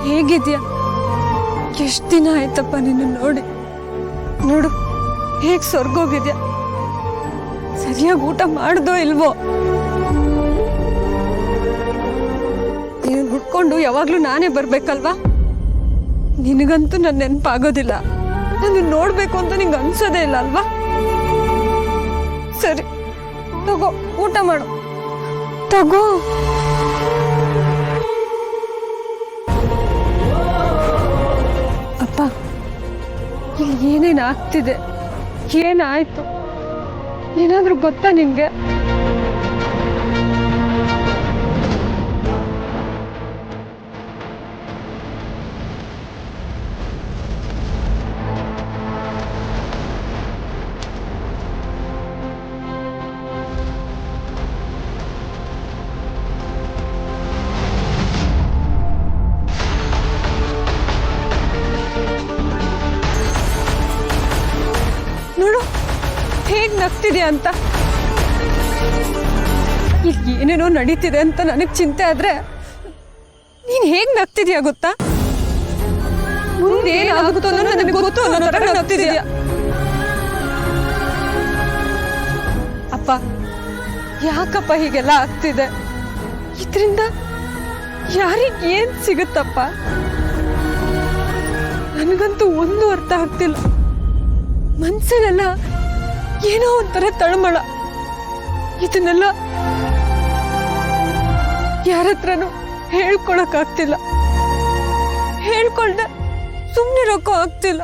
ಹೇಗಿದ್ಯಾ? ಎಷ್ಟು ದಿನ ಆಯ್ತಪ್ಪ ನಿನ್ನ ನೋಡಿ. ನೋಡು ಹೇಗ್ ಸ್ವರ್ಗೋಗಿದ್ಯಾ. ಸರಿಯಾಗಿ ಊಟ ಮಾಡ್ದೋ ಇಲ್ವೋ? ನೀನು ಹುಡ್ಕೊಂಡು ಯಾವಾಗ್ಲೂ ನಾನೇ ಬರ್ಬೇಕಲ್ವಾ? ನಿನಗಂತೂ ನನ್ನ ನೆನಪಾಗೋದಿಲ್ಲ. ನಾನು ನೋಡ್ಬೇಕು ಅಂತ ನಿಂಗೆ ಅನ್ಸೋದೇ ಇಲ್ಲ ಅಲ್ವಾ? ಸರಿ ತಗೋ, ಊಟ ಮಾಡು. ತಗೋ. ಅಪ್ಪ, ಇಲ್ಲಿ ಏನೇನು ಆಗ್ತಿದೆ, ಏನಾಯ್ತು, ಏನಾದ್ರೂ ಗೊತ್ತಾ ನಿಮ್ಗೆ? ನೋಡು ಹೇಗ್ ನಗ್ತಿದ್ಯಾ ಅಂತ. ಇಲ್ಲಿ ಏನೇನೋ ನಡೀತಿದೆ ಅಂತ ನನಗ್ ಚಿಂತೆ ಆದ್ರೆ ನೀನ್ ಹೇಗ್ ನಗ್ತಿದ್ಯಾ ಗೊತ್ತಾ? ಮುಂದೇನಾಗುತ್ತೋ ನನಗೆ ಗೊತ್ತು ಅನ್ನೋ ತರ ನಗ್ತಿದ್ಯಾ. ಅಪ್ಪ, ಯಾಕಪ್ಪ ಹೀಗೆಲ್ಲ ಆಗ್ತಿದೆ? ಇದ್ರಿಂದ ಯಾರಿಗ್ ಏನ್ ಸಿಗುತ್ತಪ್ಪ? ನನಗಂತೂ ಒಂದು ಅರ್ಥ ಆಗ್ತಿಲ್ಲ. ಮನ್ಸಲ್ಲೆಲ್ಲ ಏನೋ ಒಂಥರ ತಳಮಳ. ಇದನ್ನೆಲ್ಲ ಯಾರತ್ರನೂ ಹೇಳ್ಕೊಳಕ್ ಆಗ್ತಿಲ್ಲ. ಹೇಳ್ಕೊಳ್ದೆ ಸುಮ್ನಿರೋಕ್ಕೂ ಆಗ್ತಿಲ್ಲ.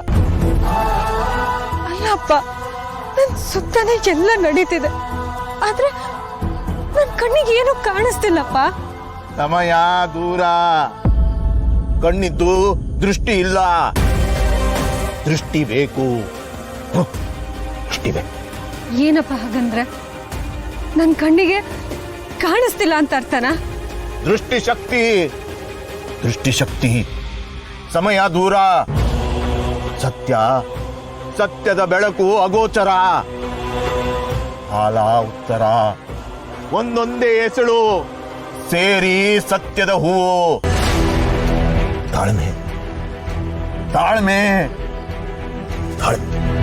ಅಲ್ಲಪ್ಪ, ನನ್ ಸುತ್ತನೇ ಎಲ್ಲ ನಡೀತಿದೆ, ಆದ್ರೆ ನನ್ ಕಣ್ಣಿಗೆ ಏನು ಕಾಣಿಸ್ತಿಲ್ಲಪ್ಪ. ಸಮಯ ದೂರ, ಕಣ್ಣಿದ್ದು ದೃಷ್ಟಿ ಇಲ್ಲ. ದೃಷ್ಟಿ ಬೇಕು. ಏನಪ್ಪ ಹಾಗಂದ್ರೆ? ನನ್ ಕಣ್ಣಿಗೆ ಕಾಣಿಸ್ತಿಲ್ಲ ಅಂತ ಅರ್ಥನಾ? ದೃಷ್ಟಿ ಶಕ್ತಿ, ದೃಷ್ಟಿ ಶಕ್ತಿ. ಸಮಯ ದೂರ, ಸತ್ಯ, ಸತ್ಯದ ಬೆಳಕು ಅಗೋಚರ. ಕಾಲ ಉತ್ತರ, ಒಂದೊಂದೇ ಎಸಳು ಸೇರಿ ಸತ್ಯದ ಹೂವು. ತಾಳ್ಮೆ, ತಾಳ್ಮೆ, ತಾಳ್ಮೆ.